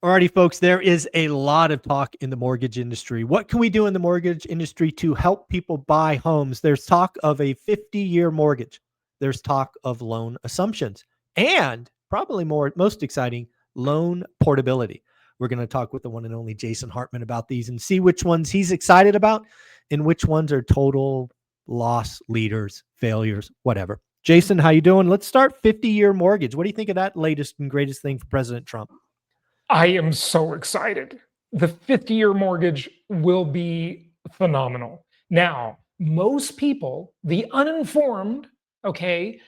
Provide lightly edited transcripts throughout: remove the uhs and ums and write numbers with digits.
Alrighty, folks, there is a lot of talk in the mortgage industry. What can we do in the mortgage industry to help people buy homes? There's talk of a 50-year mortgage. There's talk of loan assumptions. And probably most exciting, loan portability. We're going to talk with the one and only Jason Hartman about these and see which ones he's excited about and which ones are total loss leaders, failures, whatever. Jason, how you doing? Let's start 50-year mortgage. What do you think of that latest and greatest thing for President Trump? I am so excited. The 50-year mortgage will be phenomenal. Now, most people, the uninformed, okay,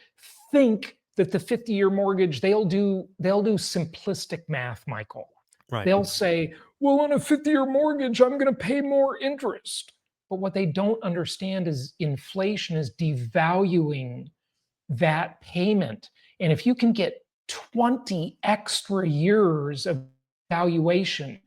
think that the 50-year mortgage, they'll do simplistic math, Michael. Right. They'll say, well, on a 50-year mortgage, I'm going to pay more interest. But what they don't understand is inflation is devaluing that payment. And if you can get 20 extra years of valuation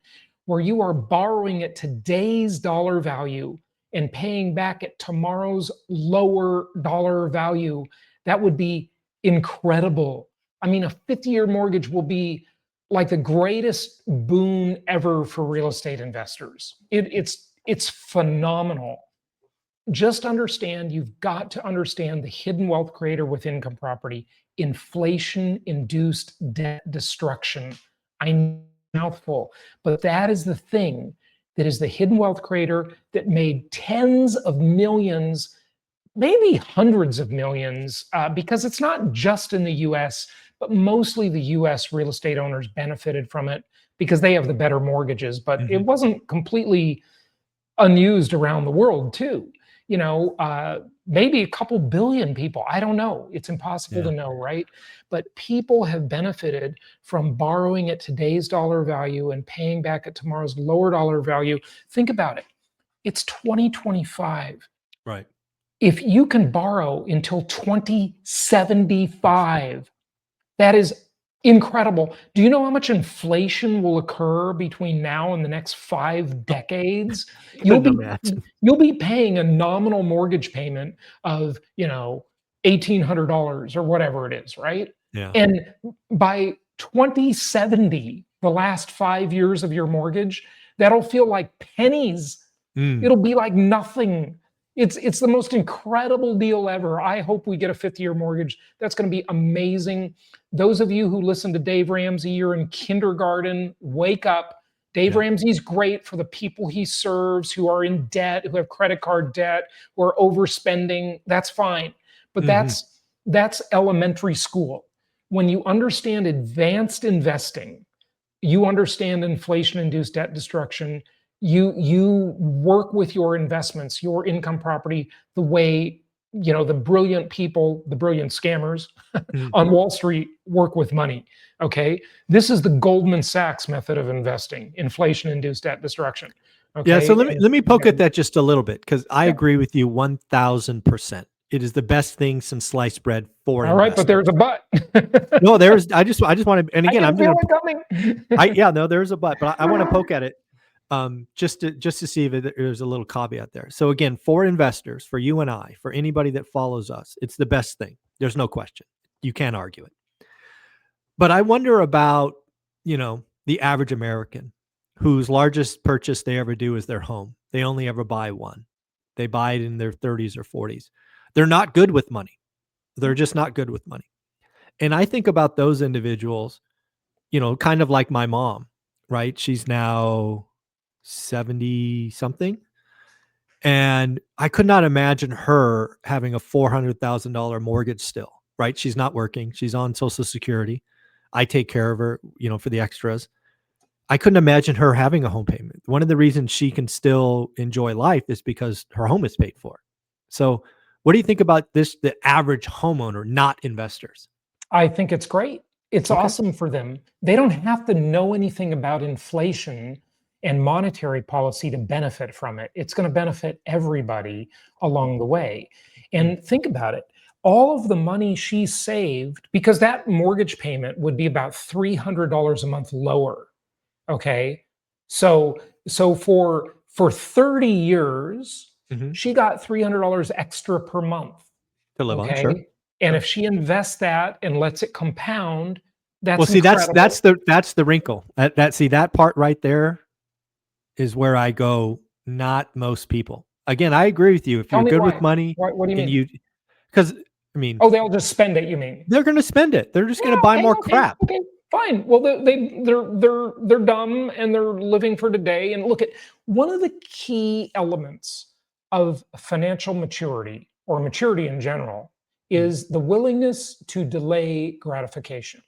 where you are borrowing at today's dollar value and paying back at tomorrow's lower dollar value, that would be incredible. I mean, a 50-year mortgage will be like the greatest boon ever for real estate investors. It's phenomenal. Just understand, you've got to understand the hidden wealth creator with income property, inflation-induced debt destruction. I know, mouthful, but that is the thing that is the hidden wealth creator that made tens of millions, maybe hundreds of millions, because it's not just in the US, but mostly the US real estate owners benefited from it because they have the better mortgages, but it wasn't completely unused around the world too. You know, maybe a couple billion people. I don't know. It's impossible to know, right? But people have benefited from borrowing at today's dollar value and paying back at tomorrow's lower dollar value. Think about it. It's 2025. Right. If you can borrow until 2075, that is incredible. Do you know how much inflation will occur between now and the next 5 decades? You'll be paying a nominal mortgage payment of, $1,800 or whatever it is, right? Yeah. And by 2070, the last 5 years of your mortgage, that'll feel like pennies. It'll be like nothing. It's the most incredible deal ever. I hope we get a 50-year mortgage. That's going to be amazing. Those of you who listen to Dave Ramsey, you're in kindergarten, wake up. Dave Ramsey's great for the people he serves who are in debt, who have credit card debt, who are overspending. That's fine. But that's elementary school. When you understand advanced investing, you understand inflation-induced debt destruction, you work with your investments, your income property, the way the brilliant people, the brilliant scammers on Wall Street work with money. Okay, this is the Goldman Sachs method of investing: inflation-induced debt destruction. Okay? Yeah. So let me poke at that just a little bit, because I agree with you 1,000%. It is the best thing since sliced bread for all right, but there's a but. No, I just want to, and again, I'm feeling coming. There's a but I want to poke at it. Just to see if there's a little caveat there. So again, for investors, for you and I, for anybody that follows us, it's the best thing. There's no question. You can't argue it. But I wonder about, the average American whose largest purchase they ever do is their home. They only ever buy one. They buy it in their 30s or 40s. They're not good with money. They're just not good with money. And I think about those individuals, kind of like my mom, right? She's now 70 something. And I could not imagine her having a $400,000 mortgage still, right? She's not working. She's on Social Security. I take care of her, for the extras. I couldn't imagine her having a home payment. One of the reasons she can still enjoy life is because her home is paid for. So what do you think about this, the average homeowner, not investors? I think it's great. It's awesome for them. They don't have to know anything about inflation and monetary policy to benefit from it. It's going to benefit everybody along the way. And think about it. All of the money she saved, because that mortgage payment would be about $300 a month lower. Okay. So for 30 years, she got $300 extra per month to live on. Sure. And if she invests that and lets it compound, That's Well, see, incredible. that's the wrinkle. That part right there is where I go, not most people. Again, I agree with you. If Tell you're me good why. with money What do you and mean? because I mean, Oh, they'll just spend it, you mean? they're going to spend it. They're just going to Yeah, buy okay, more okay, crap. okay, fine. Well, they're dumb and they're living for today. And look at one of the key elements of financial maturity or maturity in general Mm. is the willingness to delay gratification.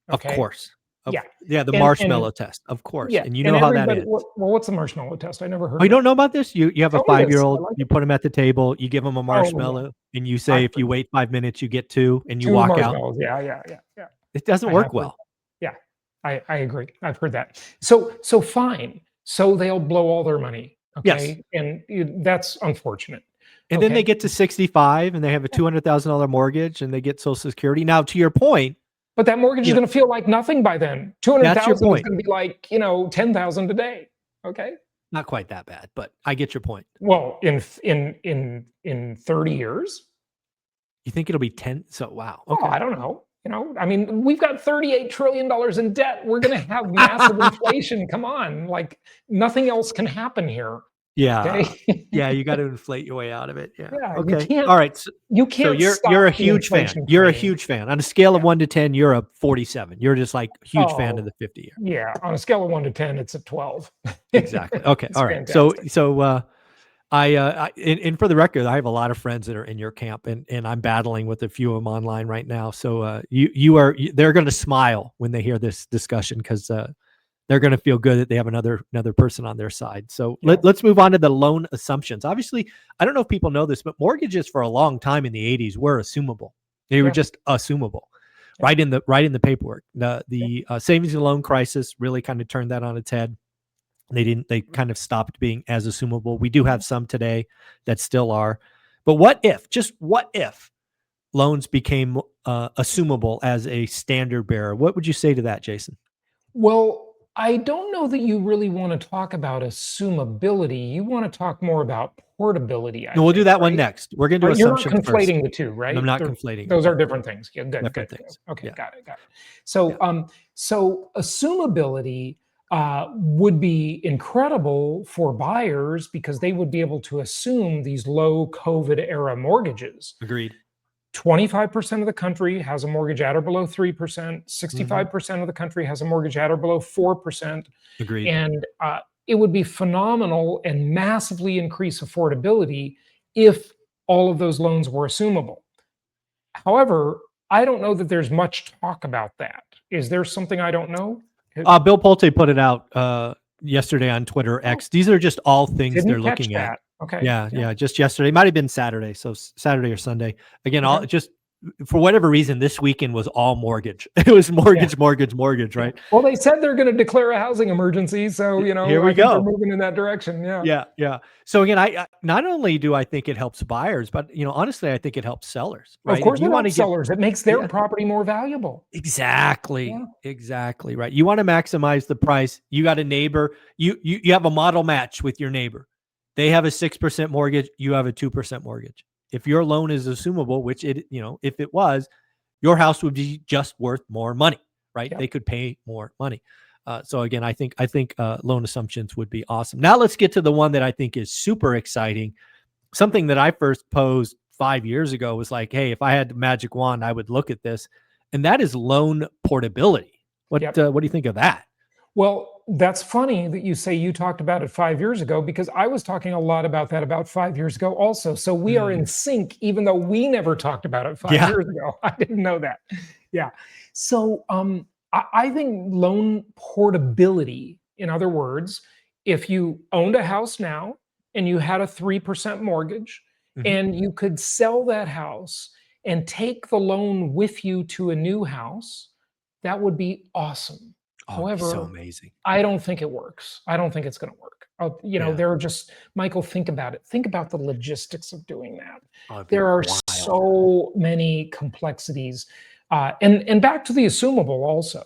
Of Okay. course. Yeah. Yeah, the And marshmallow test, of course. yeah, And you and know how that everybody. ends. Well, what's the marshmallow test? I never heard Oh, of you that. don't know about this? You have a Tell me this. I 5-year-old, like you it. put them at the table, you give them a Oh yeah, marshmallow, and you say, I've if you heard that. wait 5 minutes, you get 2, and you Two walk out. marshmallows. Yeah, yeah, yeah, yeah. It doesn't I have work heard well. that. Yeah, I agree. I've heard that. So fine. So they'll blow all their money. Yes. Okay, and that's unfortunate. And then they Okay, get to 65 and they have a $200,000 mortgage and they get Social Security. Now, to your point, but that mortgage is you know, going to feel like nothing by then. Two hundred that's your thousand is point. going to be like 10,000 a day. Okay. Not quite that bad, but I get your point. Well, in 30 years. You think it'll be 10? So, wow. Well, Okay. I don't know. I mean, we've got $38 trillion in debt. We're going to have massive inflation. Come on, like nothing else can happen here. Yeah. Okay. Yeah. You got to inflate your way out of it. Yeah. Yeah, Okay. All right. So, you so can't you're stop a the huge fan. inflation You're a train. huge fan. On a scale of Yeah. 1 to 10, you're a 47. You're just like huge fan of Oh, the 50-year. yeah. On a scale of 1 to 10, it's a 12. Exactly. Okay. It's All right. fantastic. And for the record, I have a lot of friends that are in your camp, and I'm battling with a few of them online right now. So they're going to smile when they hear this discussion because they're going to feel good that they have another person on their side. So Yeah. let's move on to the loan assumptions. Obviously, I don't know if people know this, but mortgages for a long time in the 80s were assumable. They were Yeah. just assumable, Yeah. right in the paperwork. The savings and loan crisis really kind of turned that on its head. They kind of stopped being as assumable. We do have some today that still are. But what if loans became assumable as a standard bearer? What would you say to that, Jason? Well, I don't know that you really want to talk about assumability. You want to talk more about portability, I No, we'll do think, that one right? next. We're going to do You're not assumptions first. conflating the two, right? I'm not conflating. Those are different things. Yeah, good, Different good, things. good. Okay, Yeah. got it. So, so assumability would be incredible for buyers because they would be able to assume these low COVID era mortgages. Agreed. 25% of the country has a mortgage at or below 3%. 65% of the country has a mortgage at or below 4%. Agreed. And it would be phenomenal and massively increase affordability if all of those loans were assumable. However, I don't know that there's much talk about that. Is there something I don't know? Bill Pulte put it out yesterday on Twitter X. These are just all things Didn't they're catch looking that. at. Okay. Yeah. Just yesterday. It might have been Saturday. So Saturday or Sunday. Again, Okay. just for whatever reason, this weekend was all mortgage. It was mortgage, right? Well, they said they're going to declare a housing emergency, so Here we I think go. they're moving in that direction. Yeah. Yeah. So again, I not only do I think it helps buyers, but honestly, I think it helps sellers. Right? Of course, If you want to get sellers. It makes their property more valuable. exactly right. You want to maximize the price. You got a neighbor. You have a model match with your neighbor. They have a 6% mortgage. You have a 2% mortgage. If your loan is assumable, which if it was, your house would be just worth more money, right? Yep. They could pay more money. So again, I think loan assumptions would be awesome. Now let's get to the one that I think is super exciting. Something that I first posed 5 years ago was like, hey, if I had the magic wand, I would look at this, and that is loan portability. What do you think of that? Well, that's funny that you say you talked about it 5 years ago because I was talking a lot about that about 5 years ago also. So we are in sync, even though we never talked about it 5 years ago. I didn't know that. Yeah. So I think loan portability, in other words, if you owned a house now and you had a 3% mortgage and you could sell that house and take the loan with you to a new house, that would be awesome. Oh, However, so amazing. I don't think it works. I don't think it's going to work. There are just, Michael, think about it. Think about the logistics of doing that. There are so many complexities. And back to the assumable also.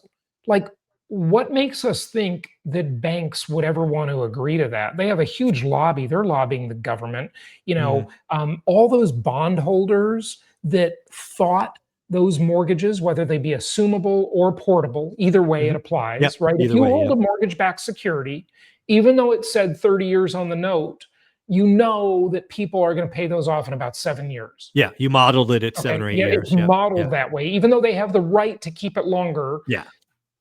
Like, what makes us think that banks would ever want to agree to that? They have a huge lobby. They're lobbying the government. All those bondholders that thought those mortgages, whether they be assumable or portable, either way it applies, Yep. right? If Either you way, hold yep. a mortgage-backed security, even though it said 30 years on the note, you know that people are going to pay those off in about 7 years. Yeah, you modeled it at 7 or 8 Yeah, years. it's modeled that way, even though they have the right to keep it longer. Yeah.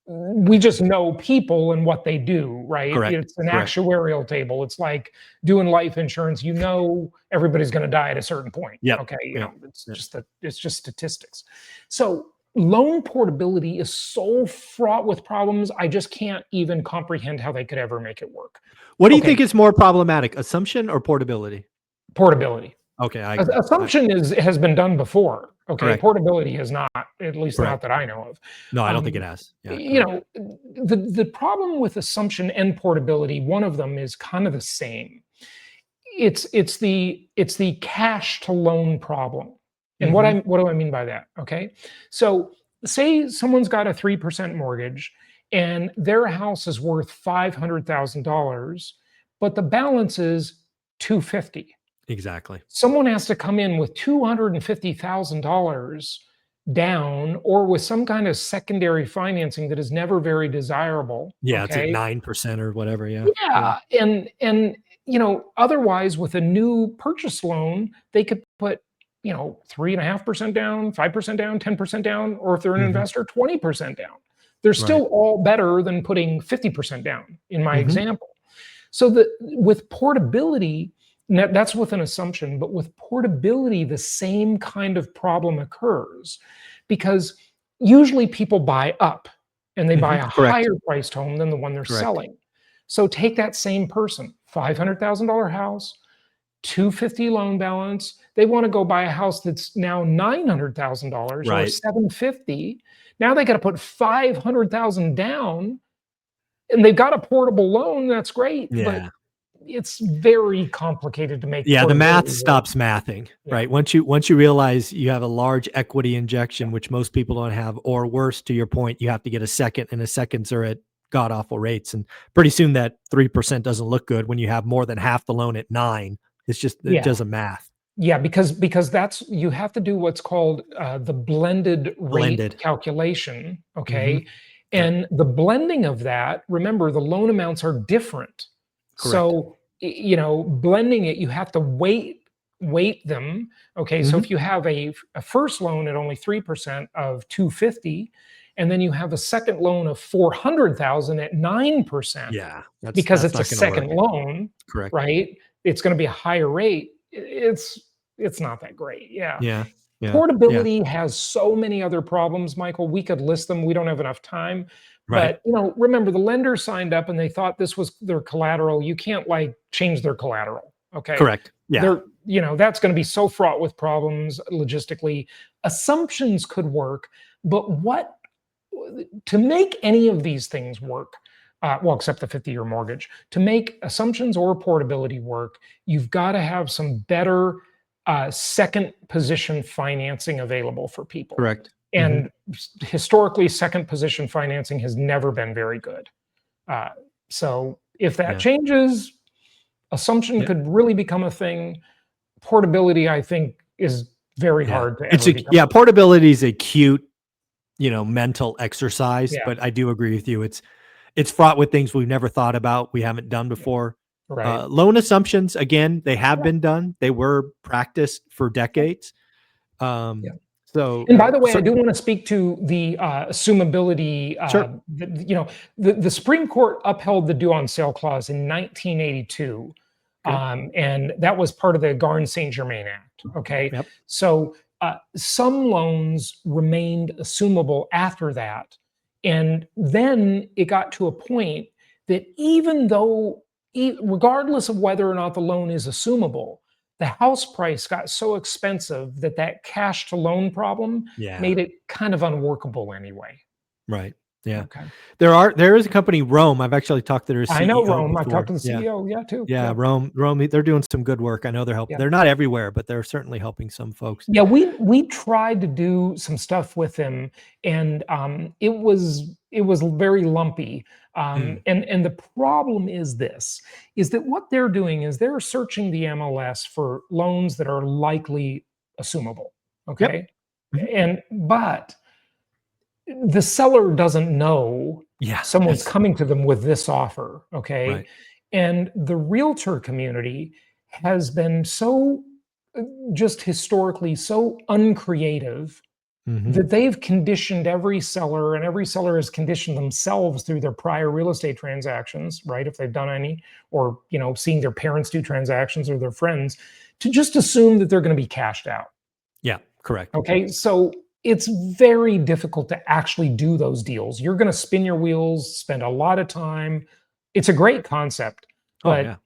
We just know people and what they do, right? Correct. It's an Correct. actuarial table. It's like doing life insurance. You know, everybody's going to die at a certain point. Yep. Okay, Yep. it's just statistics. So loan portability is so fraught with problems. I just can't even comprehend how they could ever make it work. What do you think is more problematic, assumption or portability? Portability. Okay, I agree. Assumption has been done before. Okay, Correct. portability has not, at least Correct. not that I know of. No, I don't think it has. Yeah, You know, the problem with assumption and portability, one of them is kind of the same. It's the cash to loan problem. And what do I mean by that? Okay, so say someone's got a 3% mortgage and their house is worth $500,000, but the balance is $250,000. Exactly. Someone has to come in with $250,000 down or with some kind of secondary financing that is never very desirable. Yeah, it's like Okay. 9% or whatever. Yeah. Yeah. And you know, otherwise with a new purchase loan, they could put, you know, 3.5% down, 5% down, 10% down, or if they're an investor, 20% down. They're still all better than putting 50% down in my example. So that with portability, that's with an assumption, but with portability, the same kind of problem occurs because usually people buy up and they buy a higher priced home than the one they're selling. So take that same person, $500,000 house, $250,000 loan balance. They want to go buy a house that's now $900,000 or $750,000. Now they got to put $500,000 down, and they've got a portable loan. That's great, but it's very complicated to make. Yeah, the math stops mathing, right? Once you realize you have a large equity injection, which most people don't have, or worse, to your point, you have to get a second, and the seconds are at god awful rates, and pretty soon that 3% doesn't look good when you have more than half the loan at 9. It's just it doesn't math. Yeah, because that's, you have to do what's called the blended rate calculation. Okay. And the blending of that, remember, the loan amounts are different. So, you know, blending it, you have to weight them. Okay. So if you have a first loan at only 3% of 250, and then you have a second loan of 400,000 at 9%. Yeah. Because it's a second loan, right? It's going to be a higher rate. It's not that great. Yeah. Portability has so many other problems, Michael. We could list them. We don't have enough time. But, you know, remember, the lender signed up and they thought this was their collateral. You can't like change their collateral. Okay. Correct. Yeah. They're, you know, that's going to be so fraught with problems logistically. Assumptions could work, but to make any of these things work, well, except the 50-year mortgage, to make assumptions or portability work, you've got to have some better second position financing available for people. Correct. And historically, second position financing has never been very good. So if that changes, assumption could really become a thing. Portability, I think, is very hard to ever become. Portability is a cute, you know, mental exercise, but I do agree with you. It's fraught with things we've never thought about, we haven't done before. Loan assumptions, again, they have been done. They were practiced for decades. So, and by the way, I do want to speak to the assumability. You know, the Supreme Court upheld the due on sale clause in 1982. And that was part of the Garn-St. Germain Act. Okay. So some loans remained assumable after that. And then it got to a point that even though, regardless of whether or not the loan is assumable, the house price got so expensive that cash to loan problem made it kind of unworkable anyway. Right. Yeah. Okay. There is a company, Rome. I've actually talked to their CEO. I know Rome. Before. I've talked to the CEO, too. Yeah, Rome, they're doing some good work. I know they're helping. They're not everywhere, but they're certainly helping some folks. Yeah, we tried to do some stuff with them, and it was very lumpy. And the problem is that what they're doing is they're searching the MLS for loans that are likely assumable. Okay. But the seller doesn't know Yeah. someone's coming to them with this offer, okay? Right. And the realtor community has been so just historically so uncreative Mhm. that they've conditioned every seller, and every seller has conditioned themselves through their prior real estate transactions, right? If they've done any, or seeing their parents do transactions or their friends, to just assume that they're going to be cashed out. Yeah, correct. Okay, so it's very difficult to actually do those deals. You're going to spin your wheels, spend a lot of time. It's a great concept, Oh, but yeah.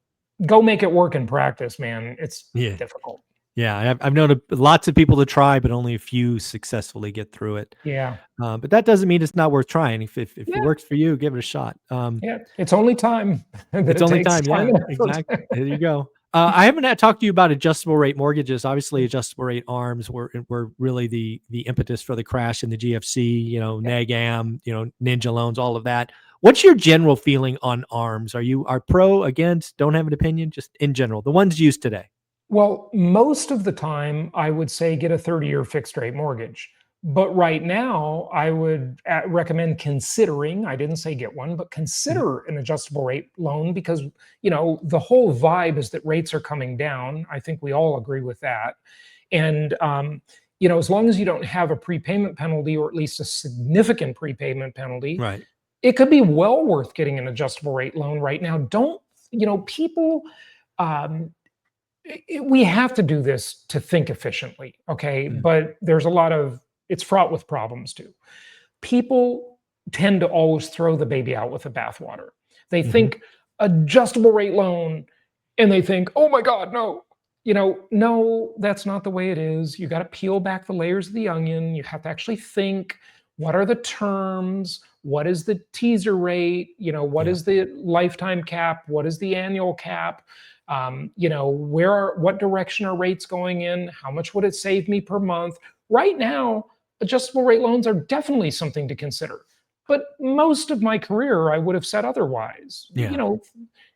go make it work in practice, man. It's Yeah. difficult. Yeah, I've known lots of people to try, but only a few successfully get through it. Yeah. But that doesn't mean it's not worth trying. If it Yeah. works for you, give it a shot. Yeah. It's only time that It's it only takes. time. Yeah, Time and effort. exactly. There you go. I haven't talked to you about adjustable rate mortgages. Obviously, adjustable rate ARMs were really the impetus for the crash in the GFC. NEGAM, Ninja loans, all of that. What's your general feeling on ARMs? Are you pro, against, don't have an opinion? Just in general, the ones used today. Well, most of the time, I would say get a 30-year fixed rate mortgage. But right now, I would recommend considering, I didn't say get one, but consider an adjustable rate loan because, the whole vibe is that rates are coming down. I think we all agree with that. And, as long as you don't have a prepayment penalty or at least a significant prepayment penalty, Right. it could be well worth getting an adjustable rate loan right now. Don't, people, um, we have to do this to think efficiently, okay? Mm. But there's it's fraught with problems too. People tend to always throw the baby out with the bathwater. They think adjustable rate loan and they think, oh my God, no. No, that's not the way it is. You got to peel back the layers of the onion. You have to actually think, what are the terms? What is the teaser rate? What Yeah. is the lifetime cap? What is the annual cap? What direction are rates going in? How much would it save me per month? Right now, adjustable rate loans are definitely something to consider. But most of my career, I would have said otherwise. Yeah.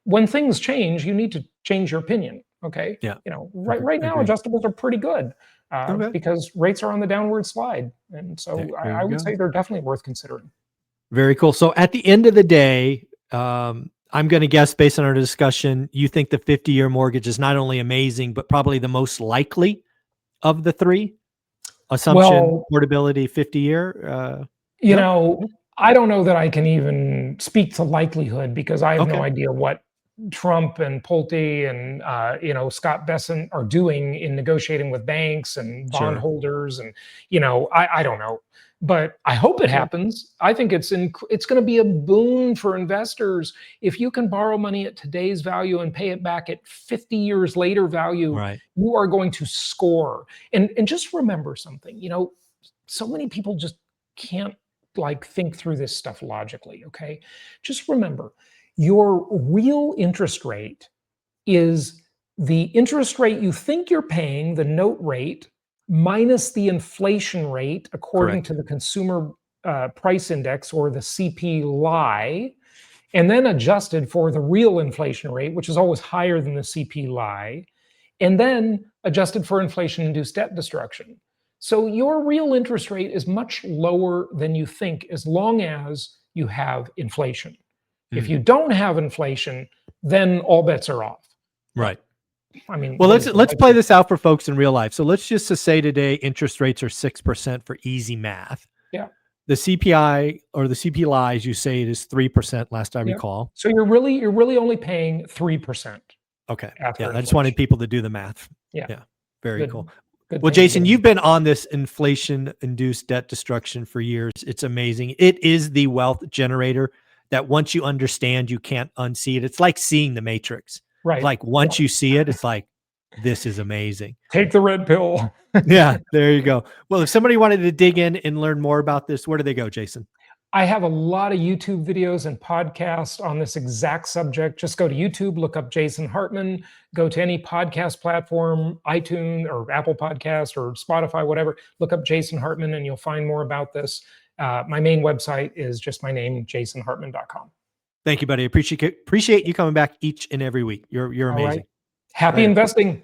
When things change, you need to change your opinion. Okay. Yeah. Right now, Agreed. adjustables are pretty good Okay. because rates are on the downward slide. And so There I you would go. say they're definitely worth considering. Very cool. So at the end of the day, I'm going to guess based on our discussion, you think the 50-year mortgage is not only amazing, but probably the most likely of the three: assumption, Well, portability, 50-year. You No? know, I don't know that I can even speak to likelihood because I have no Okay. idea what Trump and Pulte and Scott Bessent are doing in negotiating with banks and Sure. bondholders, and I don't know, but I hope it Okay. happens. I think it's going to be a boon for investors if you can borrow money at today's value and pay it back at 50 years later value. Right. You are going to score. And just remember something. So many people just can't think through this stuff logically. Okay, just remember your real interest rate is the interest rate you think you're paying, the note rate, minus the inflation rate according Correct. to the consumer price index, or the CPI, and then adjusted for the real inflation rate, which is always higher than the CPI, and then adjusted for inflation-induced debt destruction. So your real interest rate is much lower than you think as long as you have inflation. If you don't have inflation, then all bets are off. Right. I mean, Well, let's play this out for folks in real life. So let's just say today interest rates are 6% for easy math. Yeah. The CPI or the CPI, as you say, it is 3% last I Yeah. recall. So you're really only paying 3%. Okay. After Yeah. I just wanted inflation. people to do the math. Yeah. Yeah. Very Good- cool. good Well, thing to Jason, get you've been on this inflation-induced debt destruction for years. It's amazing. It is the wealth generator that once you understand, you can't unsee it. It's like seeing the Matrix. right. Like once you see it, it's like, this is amazing. Take the red pill. Yeah, there you go. Well, if somebody wanted to dig in and learn more about this, where do they go, Jason? I have a lot of YouTube videos and podcasts on this exact subject. Just go to YouTube, look up Jason Hartman, go to any podcast platform, iTunes or Apple Podcast or Spotify, whatever, look up Jason Hartman and you'll find more about this. My main website is just my name, jasonhartman.com. Thank you, buddy. Appreciate you coming back each and every week. You're All right. amazing. Happy Later. investing.